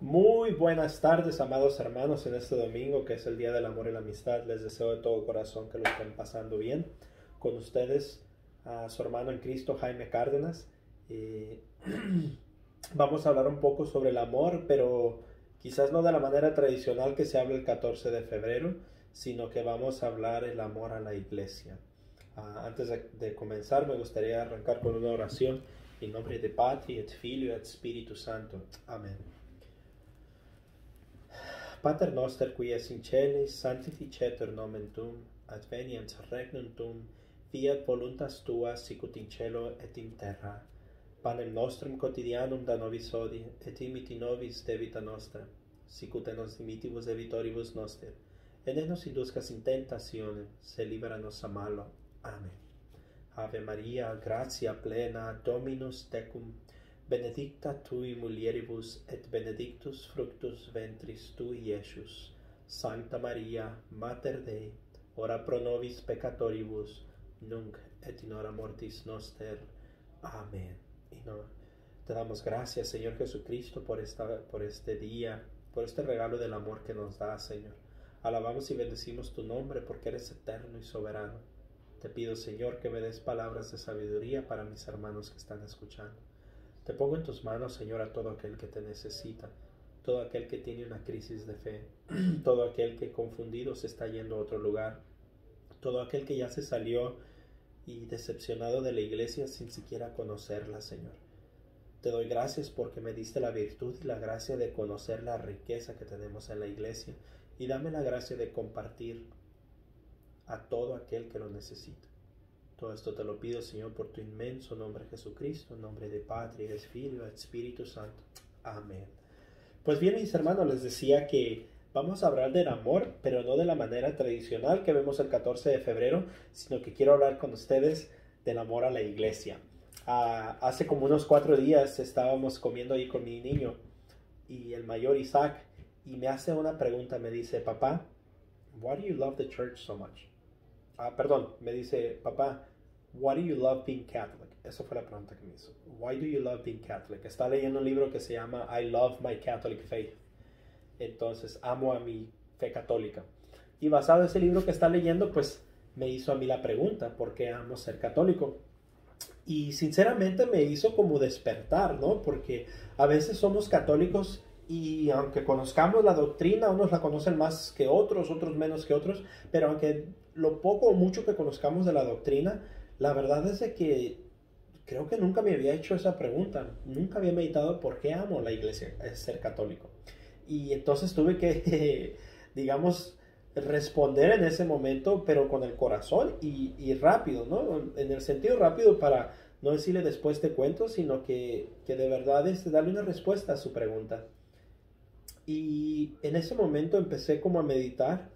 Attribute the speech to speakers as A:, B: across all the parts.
A: Muy buenas tardes, amados hermanos, en este domingo que es el Día del Amor y la Amistad. Les deseo de todo corazón que lo estén pasando bien. Con ustedes, a su hermano en Cristo, Jaime Cárdenas. Eh, Vamos a hablar un poco sobre el amor, pero quizás no de la manera tradicional que se habla el 14 de febrero, sino que vamos a hablar el amor a la iglesia. Antes de comenzar, me gustaría arrancar con una oración. En nombre de Patri, et Filio, et Spiritus Santo. Amén. Pater noster qui es in celis, sanctificetur nomen tuum, adveniat regnum tuum, fiat voluntas tua sicut in cielo et in terra. Panem nostrum quotidianum da nobis hodie, et imiti nobis debita nostra, sicut nos dimittivus debitoribus noster, et ne nos induscas in tentationem, se libera nos a malo. Amen. Ave Maria, gratia plena, Dominus tecum, benedicta tui mulieribus, et benedictus fructus ventris tui, Iesus. Sancta Maria, Mater Dei, ora pro nobis peccatoribus, nunc et in hora mortis noster. Amén. Y te damos gracias, Señor Jesucristo, por este día, por este regalo del amor que nos da, Señor. Alabamos y bendecimos tu nombre porque eres eterno y soberano. Te pido, Señor, que me des palabras de sabiduría para mis hermanos que están escuchando. Te pongo en tus manos, Señor, a todo aquel que te necesita, todo aquel que tiene una crisis de fe, todo aquel que confundido se está yendo a otro lugar, todo aquel que ya se salió y decepcionado de la iglesia sin siquiera conocerla, Señor. Te doy gracias porque me diste la virtud y la gracia de conocer la riqueza que tenemos en la iglesia, y dame la gracia de compartir a todo aquel que lo necesita. Todo esto te lo pido, Señor, por tu inmenso nombre, Jesucristo, en nombre de Padre, de Filio, de Espíritu Santo. Amén. Pues bien, mis hermanos, les decía que vamos a hablar del amor, pero no de la manera tradicional que vemos el 14 de febrero, sino que quiero hablar con ustedes del amor a la iglesia. Hace como unos 4 días estábamos comiendo ahí con mi niño, y el mayor Isaac, y me hace una pregunta, me dice: papá, why do you love the church so much? Me dice: papá, why do you love being Catholic? Esa fue la pregunta que me hizo. Why do you love being Catholic? Está leyendo un libro que se llama I Love My Catholic Faith. Entonces, amo a mi fe católica. Y basado en ese libro que está leyendo, pues me hizo a mí la pregunta: ¿por qué amo ser católico? Y sinceramente me hizo como despertar, ¿no? Porque a veces somos católicos y aunque conozcamos la doctrina, unos la conocen más que otros, otros menos que otros, pero aunque lo poco o mucho que conozcamos de la doctrina, la verdad es de que creo que nunca me había hecho esa pregunta, nunca había meditado por qué amo la iglesia, es ser católico. Y entonces tuve que, digamos, responder en ese momento, pero con el corazón y rápido, ¿no? En el sentido rápido, para no decirle después te cuento, sino que de verdad es darle una respuesta a su pregunta. Y en ese momento empecé como a meditar,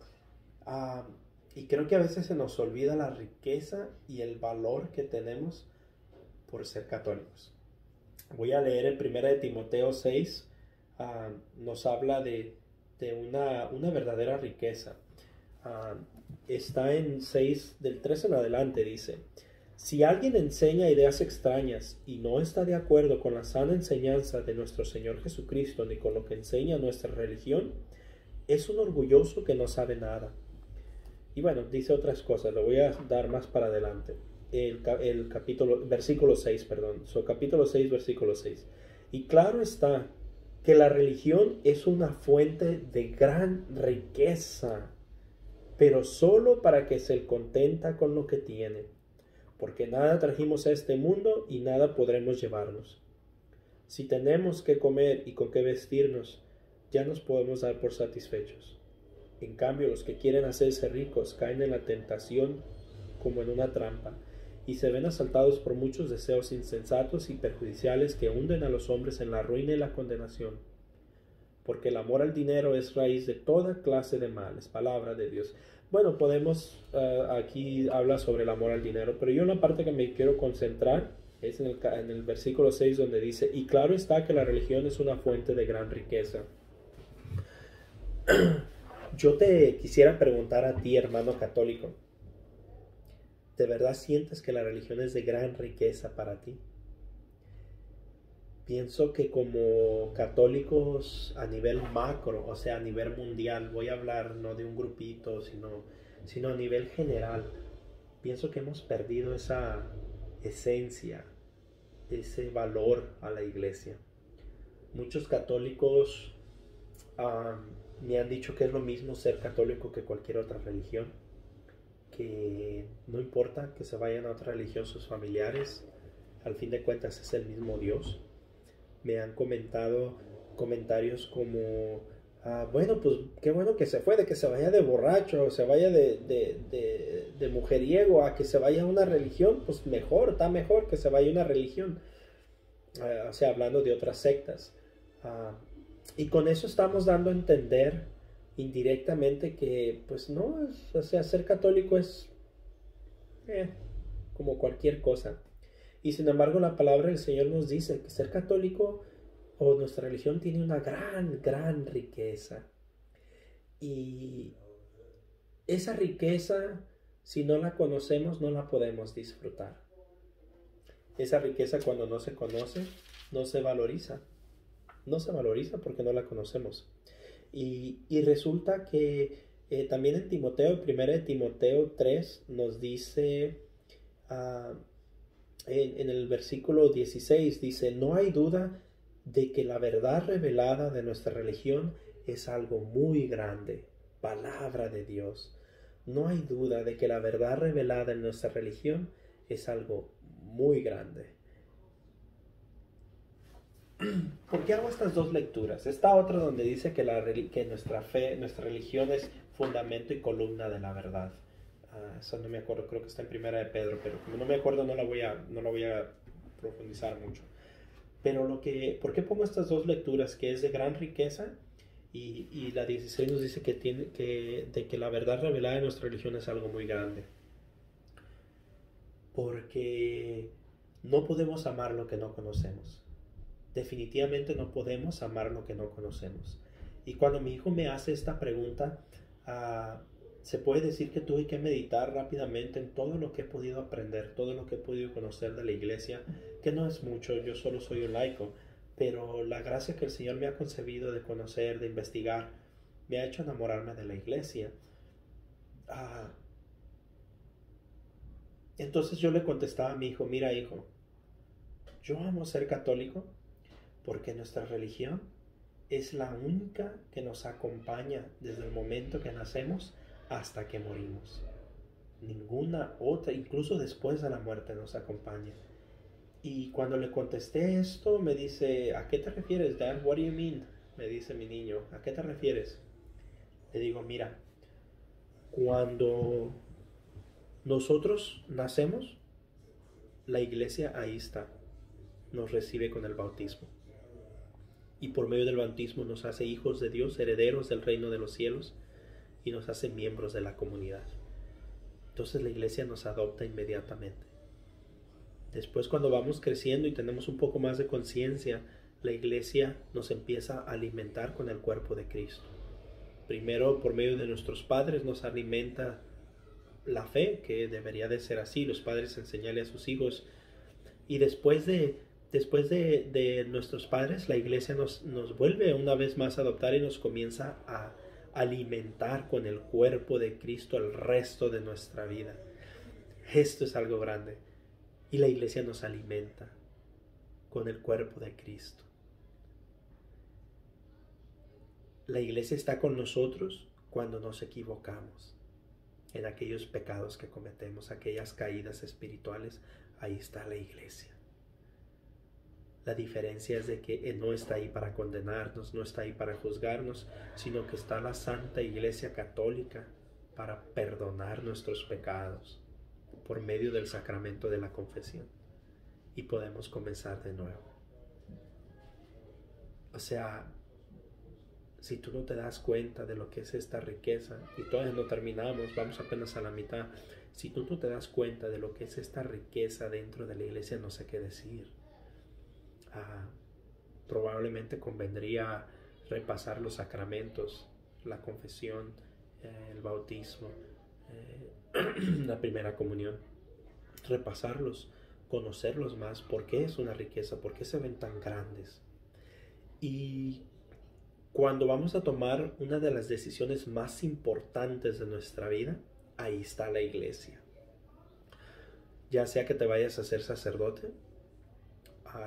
A: y creo que a veces se nos olvida la riqueza y el valor que tenemos por ser católicos. Voy a leer en 1 de Timoteo 6, nos habla de una verdadera riqueza. Está en 6, del 3 en adelante, dice: si alguien enseña ideas extrañas y no está de acuerdo con la sana enseñanza de nuestro Señor Jesucristo ni con lo que enseña nuestra religión, es un orgulloso que no sabe nada. Y bueno, dice otras cosas, lo voy a dar más para adelante. El capítulo, versículo 6, perdón. Capítulo 6, versículo 6. Y claro está que la religión es una fuente de gran riqueza, pero solo para que se contenta con lo que tiene, porque nada trajimos a este mundo y nada podremos llevarnos. Si tenemos que comer y con qué vestirnos, ya nos podemos dar por satisfechos. En cambio, los que quieren hacerse ricos caen en la tentación como en una trampa, y se ven asaltados por muchos deseos insensatos y perjudiciales que hunden a los hombres en la ruina y la condenación. Porque el amor al dinero es raíz de toda clase de males. Palabra de Dios. Bueno, aquí habla sobre el amor al dinero, pero yo en la parte que me quiero concentrar es en el versículo 6, donde dice: y claro está que la religión es una fuente de gran riqueza. Yo te quisiera preguntar a ti, hermano católico, ¿de verdad sientes que la religión es de gran riqueza para ti? Pienso que como católicos a nivel macro, o sea, a nivel mundial, voy a hablar no de un grupito, sino a nivel general, pienso que hemos perdido esa esencia, ese valor a la iglesia. Muchos católicos me han dicho que es lo mismo ser católico que cualquier otra religión, que no importa que se vayan a otra religión sus familiares, al fin de cuentas es el mismo Dios. Me han comentado comentarios como, bueno, pues qué bueno que se fue, de que se vaya de borracho, se vaya de mujeriego, a que se vaya a una religión, pues mejor, está mejor que se vaya a una religión. O sea, hablando de otras sectas. Y con eso estamos dando a entender indirectamente que, pues no, o sea, ser católico es como cualquier cosa. Y sin embargo, la palabra del Señor nos dice que ser católico o nuestra religión tiene una gran riqueza. Y esa riqueza, si no la conocemos, no la podemos disfrutar. Esa riqueza, cuando no se conoce, no se valoriza. No se valoriza porque no la conocemos. Y resulta que también en Timoteo, 1 Timoteo 3, nos dice, en el versículo 16, dice, no hay duda de que la verdad revelada de nuestra religión es algo muy grande, palabra de Dios. No hay duda de que la verdad revelada en nuestra religión es algo muy grande. ¿Por qué hago estas dos lecturas? Esta otra donde dice que nuestra fe, nuestra religión es fundamento y columna de la verdad. Eso no me acuerdo, creo que está en Primera de Pedro, pero como no me acuerdo no la voy a profundizar mucho. Pero ¿por qué pongo estas dos lecturas? Que es de gran riqueza y la 16 nos dice de que la verdad revelada de nuestra religión es algo muy grande. Porque no podemos amar lo que no conocemos. Definitivamente no podemos amar lo que no conocemos. Y cuando mi hijo me hace esta pregunta, se puede decir que tuve que meditar rápidamente en todo lo que he podido aprender, todo lo que he podido conocer de la iglesia, que no es mucho, yo solo soy un laico, pero la gracia que el Señor me ha concebido de conocer, de investigar, me ha hecho enamorarme de la iglesia. Entonces yo le contestaba a mi hijo, mira hijo, yo amo ser católico porque nuestra religión es la única que nos acompaña desde el momento que nacemos hasta que morimos. Ninguna otra, incluso después de la muerte, nos acompaña. Y cuando le contesté esto, me dice, ¿a qué te refieres, Dad? What do you mean? Me dice mi niño, ¿a qué te refieres? Le digo, mira, cuando nosotros nacemos, la iglesia ahí está, nos recibe con el bautismo. Y por medio del bautismo nos hace hijos de Dios, herederos del reino de los cielos, y nos hace miembros de la comunidad. Entonces la iglesia nos adopta inmediatamente. Después, cuando vamos creciendo y tenemos un poco más de conciencia, la iglesia nos empieza a alimentar con el cuerpo de Cristo. Primero, por medio de nuestros padres, nos alimenta la fe, que debería de ser así, los padres enseñarle a sus hijos. Y después de nuestros padres, la iglesia nos vuelve una vez más a adoptar y nos comienza a alimentar con el cuerpo de Cristo el resto de nuestra vida. Esto es algo grande. Y la iglesia nos alimenta con el cuerpo de Cristo. La iglesia está con nosotros cuando nos equivocamos, en aquellos pecados que cometemos, aquellas caídas espirituales. Ahí está la iglesia. La diferencia es de que no está ahí para condenarnos, no está ahí para juzgarnos, sino que está la Santa Iglesia Católica para perdonar nuestros pecados por medio del sacramento de la confesión. Y podemos comenzar de nuevo. O sea, si tú no te das cuenta de lo que es esta riqueza, y todavía no terminamos, vamos apenas a la mitad, si tú no te das cuenta de lo que es esta riqueza dentro de la iglesia, no sé qué decir. Probablemente convendría repasar los sacramentos, la confesión, el bautismo, la primera comunión, repasarlos conocerlos más, por qué es una riqueza, por qué se ven tan grandes. Y cuando vamos a tomar una de las decisiones más importantes de nuestra vida, ahí está la iglesia. Ya sea que te vayas a ser sacerdote,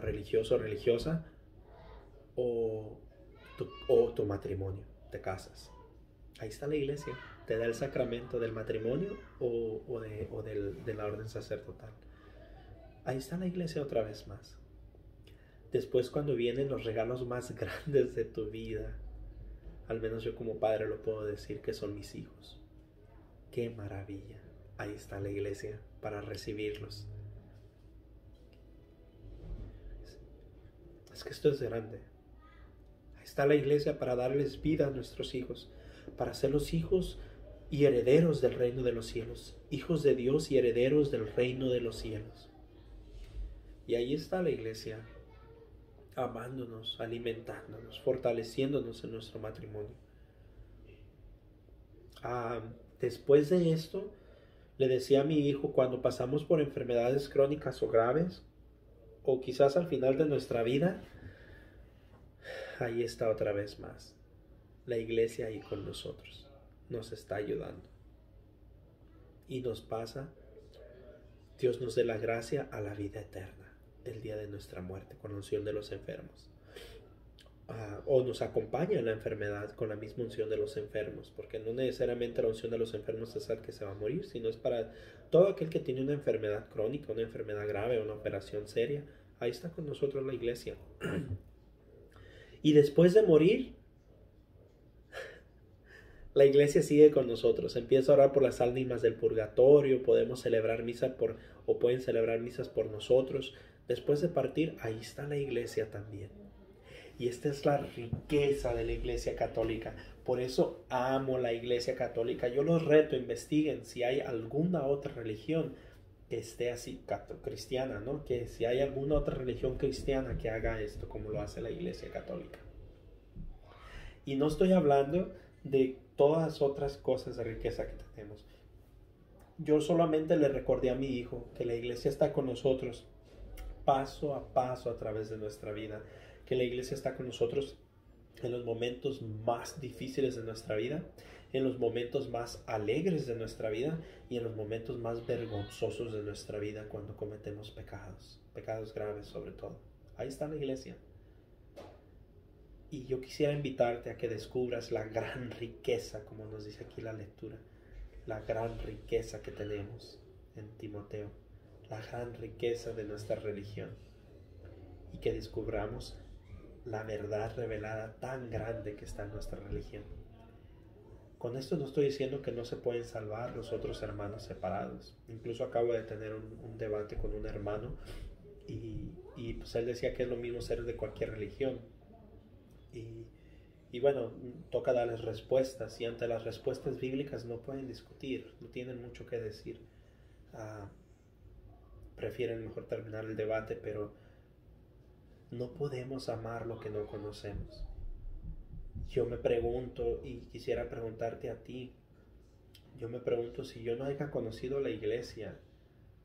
A: religioso o religiosa, o tu matrimonio, te casas. Ahí está la iglesia, te da el sacramento del matrimonio o de la orden sacerdotal. Ahí está la iglesia otra vez más. Después, cuando vienen los regalos más grandes de tu vida, al menos yo como padre lo puedo decir, que son mis hijos. ¡Qué maravilla! Ahí está la iglesia para recibirlos. Es que esto es grande. Ahí está la iglesia para darles vida a nuestros hijos, para hacerlos hijos y herederos del reino de los cielos, hijos de Dios y herederos del reino de los cielos. Y ahí está la iglesia, amándonos, alimentándonos, fortaleciéndonos en nuestro matrimonio. Después de esto, le decía a mi hijo, cuando pasamos por enfermedades crónicas o graves, o quizás al final de nuestra vida, ahí está otra vez más. La iglesia ahí con nosotros, nos está ayudando. Y nos pasa, Dios nos dé la gracia a la vida eterna, el día de nuestra muerte, con la unción de los enfermos. O nos acompaña en la enfermedad con la misma unción de los enfermos, porque no necesariamente la unción de los enfermos es el que se va a morir, sino es para todo aquel que tiene una enfermedad crónica, una enfermedad grave, una operación seria. Ahí está con nosotros la iglesia. Y después de morir, la iglesia sigue con nosotros. Empieza a orar por las almas del purgatorio, podemos celebrar misa o pueden celebrar misas por nosotros. Después de partir, ahí está la iglesia también. Y esta es la riqueza de la iglesia católica. Por eso amo la iglesia católica. Yo los reto, investiguen si hay alguna otra religión que esté así, cristiana, ¿no? Que si hay alguna otra religión cristiana que haga esto como lo hace la iglesia católica. Y no estoy hablando de todas otras cosas de riqueza que tenemos. Yo solamente le recordé a mi hijo que la iglesia está con nosotros paso a paso a través de nuestra vida, que la iglesia está con nosotros en los momentos más difíciles de nuestra vida, en los momentos más alegres de nuestra vida y en los momentos más vergonzosos de nuestra vida, cuando cometemos pecados graves sobre todo. Ahí está la iglesia. Y yo quisiera invitarte a que descubras la gran riqueza, como nos dice aquí la lectura, la gran riqueza que tenemos en Timoteo, la gran riqueza de nuestra religión, y que descubramos la verdad revelada tan grande que está en nuestra religión. Con esto no estoy diciendo que no se pueden salvar los otros hermanos separados. Incluso acabo de tener un debate con un hermano y pues él decía que es lo mismo ser de cualquier religión. Y bueno, toca darles respuestas, y ante las respuestas bíblicas no pueden discutir, no tienen mucho que decir. Prefieren mejor terminar el debate, pero no podemos amar lo que no conocemos. Yo me pregunto, y quisiera preguntarte a ti, yo me pregunto si yo no haya conocido la iglesia,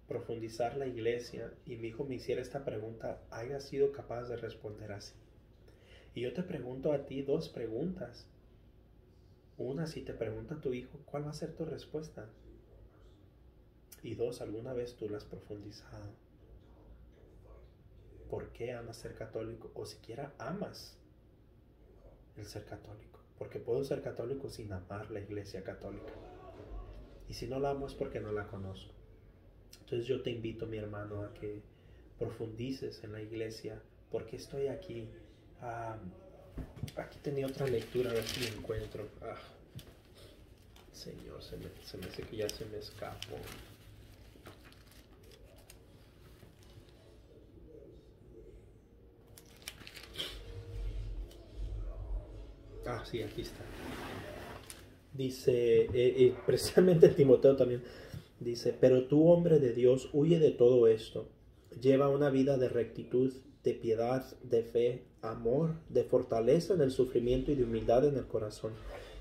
A: profundizar la iglesia, y mi hijo me hiciera esta pregunta, haya sido capaz de responder así. Y yo te pregunto a ti dos preguntas. Una, si te pregunta tu hijo, ¿cuál va a ser tu respuesta? Y dos, ¿alguna vez tú la has profundizado? ¿Por qué amas ser católico? O siquiera amas el ser católico. Porque puedo ser católico sin amar la iglesia católica. Y si no la amo es porque no la conozco. Entonces yo te invito, mi hermano, a que profundices en la iglesia. ¿Por qué estoy aquí? Aquí tenía otra lectura, a ver si la encuentro. Señor, se me hace que ya se me escapó. Sí, aquí está. Dice, precisamente Timoteo también dice, pero tú, hombre de Dios, huye de todo esto. Lleva una vida de rectitud, de piedad, de fe, amor, de fortaleza en el sufrimiento y de humildad en el corazón.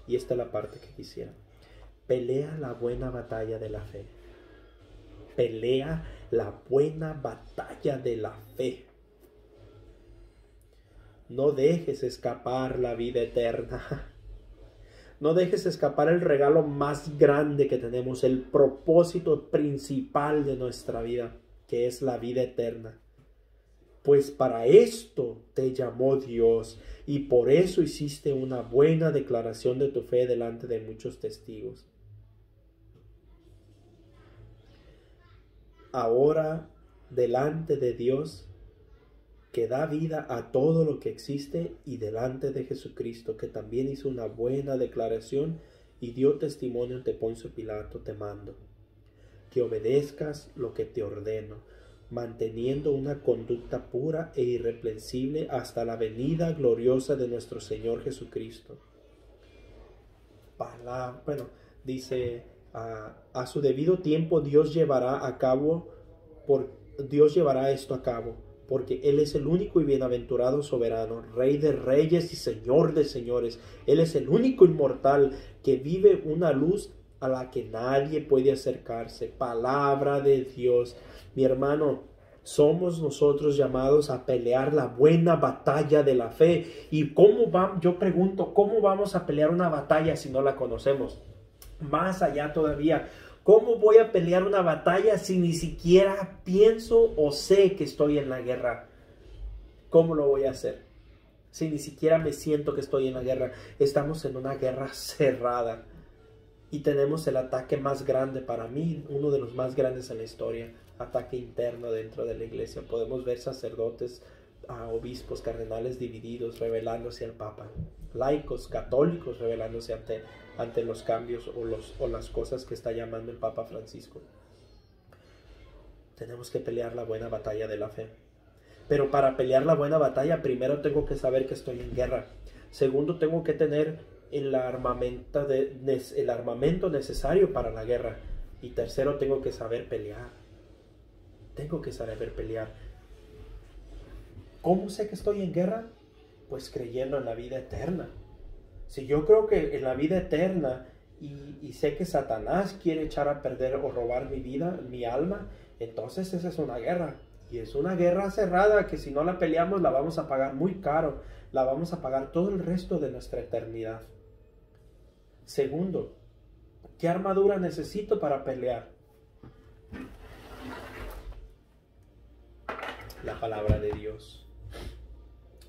A: Y esta es la parte que quisiera. Pelea la buena batalla de la fe. pelea la buena batalla de la fe. No dejes escapar la vida eterna. No dejes escapar el regalo más grande que tenemos, el propósito principal de nuestra vida, que es la vida eterna. Pues para esto te llamó Dios y por eso hiciste una buena declaración de tu fe delante de muchos testigos. Ahora, delante de Dios, que da vida a todo lo que existe, y delante de Jesucristo, que también hizo una buena declaración y dio testimonio ante Poncio Pilato, te mando que obedezcas lo que te ordeno, manteniendo una conducta pura e irreprensible hasta la venida gloriosa de nuestro Señor Jesucristo. Dice, a su debido tiempo Dios llevará esto a cabo, porque Él es el único y bienaventurado soberano, Rey de reyes y Señor de señores. Él es el único inmortal que vive una luz a la que nadie puede acercarse. Palabra de Dios. Mi hermano, somos nosotros llamados a pelear la buena batalla de la fe. ¿Y yo pregunto, cómo vamos a pelear una batalla si no la conocemos? Más allá todavía, ¿cómo voy a pelear una batalla si ni siquiera pienso o sé que estoy en la guerra? ¿Cómo lo voy a hacer? Si ni siquiera me siento que estoy en la guerra. Estamos en una guerra cerrada. Y tenemos el ataque más grande para mí, uno de los más grandes en la historia, ataque interno dentro de la iglesia. Podemos ver sacerdotes, obispos, cardenales divididos, rebelándose al Papa. Laicos, católicos, rebelándose ante los cambios o las cosas que está llamando el Papa Francisco. Tenemos que pelear la buena batalla de la fe. Pero para pelear la buena batalla, primero tengo que saber que estoy en guerra. Segundo, tengo que tener el armamento necesario para la guerra. Y tercero, tengo que saber pelear. Tengo que saber pelear. ¿Cómo sé que estoy en guerra? Pues creyendo en la vida eterna. Si yo creo que en la vida eterna y sé que Satanás quiere echar a perder o robar mi vida, mi alma, entonces esa es una guerra. Y es una guerra cerrada que si no la peleamos la vamos a pagar muy caro. La vamos a pagar todo el resto de nuestra eternidad. Segundo, ¿qué armadura necesito para pelear? La palabra de Dios,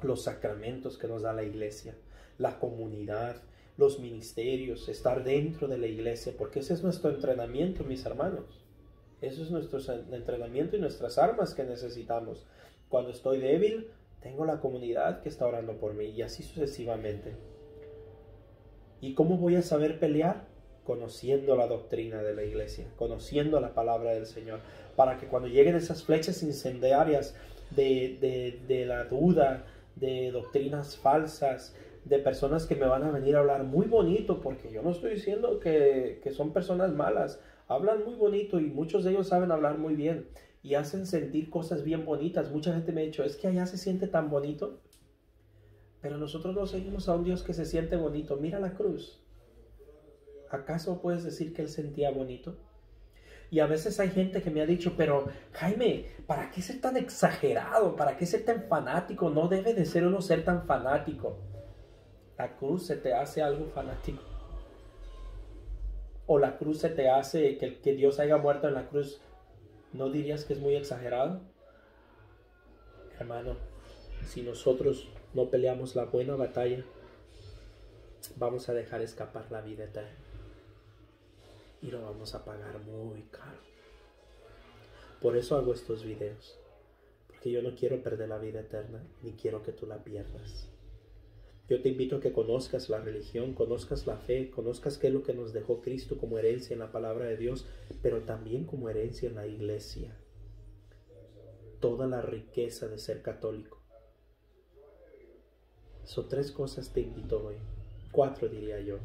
A: los sacramentos que nos da la iglesia, la comunidad, los ministerios, estar dentro de la iglesia, porque ese es nuestro entrenamiento, mis hermanos. Eso es nuestro entrenamiento y nuestras armas que necesitamos. Cuando estoy débil, tengo la comunidad que está orando por mí y así sucesivamente. ¿Y cómo voy a saber pelear? Conociendo la doctrina de la iglesia, conociendo la palabra del Señor, para que cuando lleguen esas flechas incendiarias de la duda, de doctrinas falsas, de personas que me van a venir a hablar muy bonito, porque yo no estoy diciendo que son personas malas, hablan muy bonito y muchos de ellos saben hablar muy bien y hacen sentir cosas bien bonitas. Mucha gente me ha dicho, es que allá se siente tan bonito. Pero nosotros no seguimos a un Dios que se siente bonito. Mira la cruz. ¿Acaso puedes decir que Él sentía bonito? Y a veces hay gente que me ha dicho, pero Jaime, ¿para qué ser tan exagerado? ¿Para qué ser tan fanático? No debe de ser uno ser tan fanático. ¿La cruz se te hace algo fanático? ¿O la cruz se te hace que Dios haya muerto en la cruz? ¿No dirías que es muy exagerado? Hermano, si nosotros no peleamos la buena batalla, vamos a dejar escapar la vida eterna y lo vamos a pagar muy caro. Por eso hago estos videos, porque yo no quiero perder la vida eterna, ni quiero que tú la pierdas. Yo te invito a que conozcas la religión, conozcas la fe, conozcas qué es lo que nos dejó Cristo como herencia en la palabra de Dios, pero también como herencia en la iglesia. Toda la riqueza de ser católico. Son 3 cosas te invito hoy, 4 diría yo.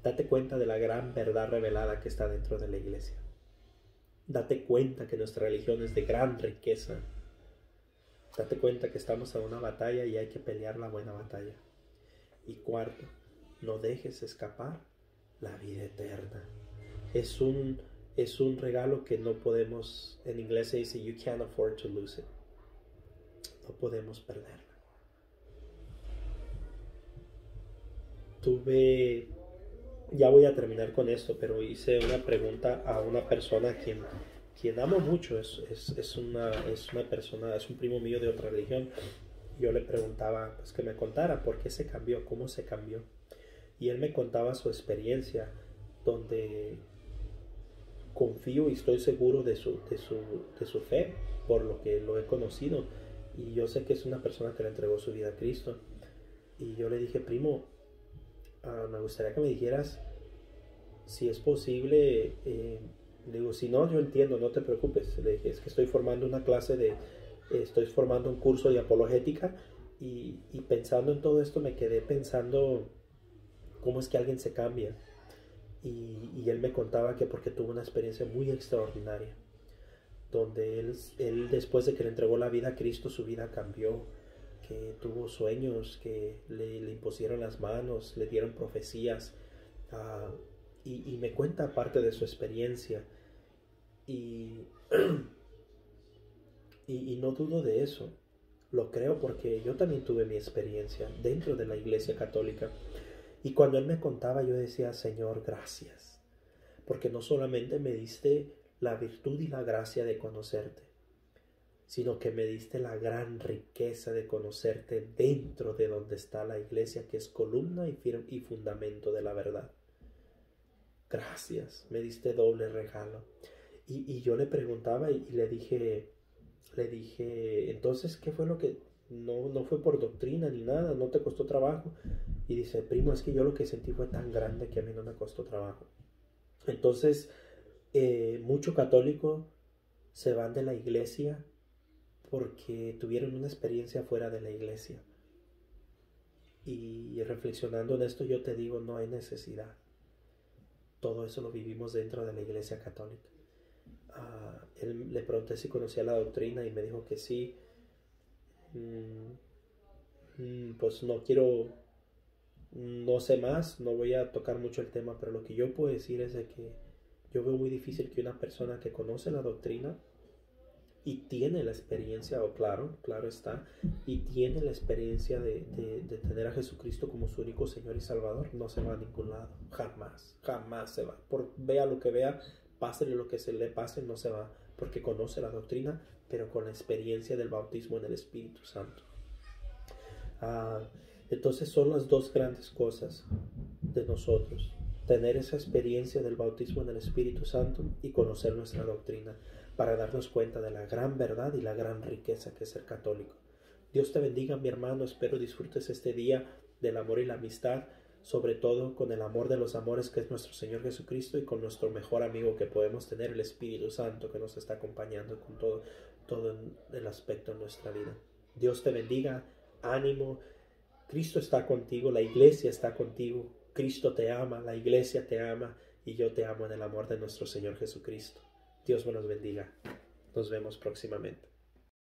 A: Date cuenta de la gran verdad revelada que está dentro de la iglesia. Date cuenta que nuestra religión es de gran riqueza. Date cuenta que estamos en una batalla y hay que pelear la buena batalla. Y 4, no dejes escapar la vida eterna. Es un es un regalo que no podemos, en inglés se dice, you can't afford to lose it. No podemos perderla. Ya voy a terminar con esto, pero hice una pregunta a una persona a quien amo mucho. Es una persona, es un primo mío de otra religión. Yo le preguntaba pues, que me contara por qué se cambió, cómo se cambió. Y él me contaba su experiencia, donde confío y estoy seguro de su fe, por lo que lo he conocido. Y yo sé que es una persona que le entregó su vida a Cristo. Y yo le dije, primo, me gustaría que me dijeras si es posible. Le digo, si no, yo entiendo, no te preocupes. Le dije, es que estoy formando una clase estoy formando un curso de apologética y pensando en todo esto me quedé pensando cómo es que alguien se cambia. Y él me contaba que porque tuvo una experiencia muy extraordinaria, donde él después de que le entregó la vida a Cristo, su vida cambió, que tuvo sueños, que le impusieron las manos, le dieron profecías, y me cuenta parte de su experiencia, y no dudo de eso, lo creo porque yo también tuve mi experiencia dentro de la Iglesia Católica, y cuando él me contaba yo decía, Señor, gracias, porque no solamente me diste la virtud y la gracia de conocerte, sino que me diste la gran riqueza de conocerte dentro de donde está la iglesia, que es columna y fundamento de la verdad. Gracias, me diste doble regalo. Y yo le preguntaba y le dije, entonces, ¿qué fue lo que no fue por doctrina ni nada? ¿No te costó trabajo? Y dice, primo, es que yo lo que sentí fue tan grande que a mí no me costó trabajo. Entonces, mucho católico se van de la iglesia porque tuvieron una experiencia fuera de la iglesia. Y reflexionando en esto yo te digo, no hay necesidad. Todo eso lo vivimos dentro de la iglesia católica. Él le pregunté si conocía la doctrina y me dijo que sí. Pues no sé más, no voy a tocar mucho el tema, pero lo que yo puedo decir es de que yo veo muy difícil que una persona que conoce la doctrina y tiene la experiencia, o claro está, y tiene la experiencia de tener a Jesucristo como su único Señor y Salvador, no se va a ningún lado, jamás se va, vea lo que vea, pásele lo que se le pase, no se va, porque conoce la doctrina, pero con la experiencia del bautismo en el Espíritu Santo. Entonces son las dos grandes cosas de nosotros, tener esa experiencia del bautismo en el Espíritu Santo y conocer nuestra doctrina, para darnos cuenta de la gran verdad y la gran riqueza que es ser católico. Dios te bendiga, mi hermano, espero disfrutes este día del amor y la amistad, sobre todo con el amor de los amores que es nuestro Señor Jesucristo, y con nuestro mejor amigo que podemos tener, el Espíritu Santo, que nos está acompañando con todo el aspecto de nuestra vida. Dios te bendiga, ánimo, Cristo está contigo, la iglesia está contigo, Cristo te ama, la iglesia te ama, y yo te amo en el amor de nuestro Señor Jesucristo. Dios me los bendiga. Nos vemos próximamente.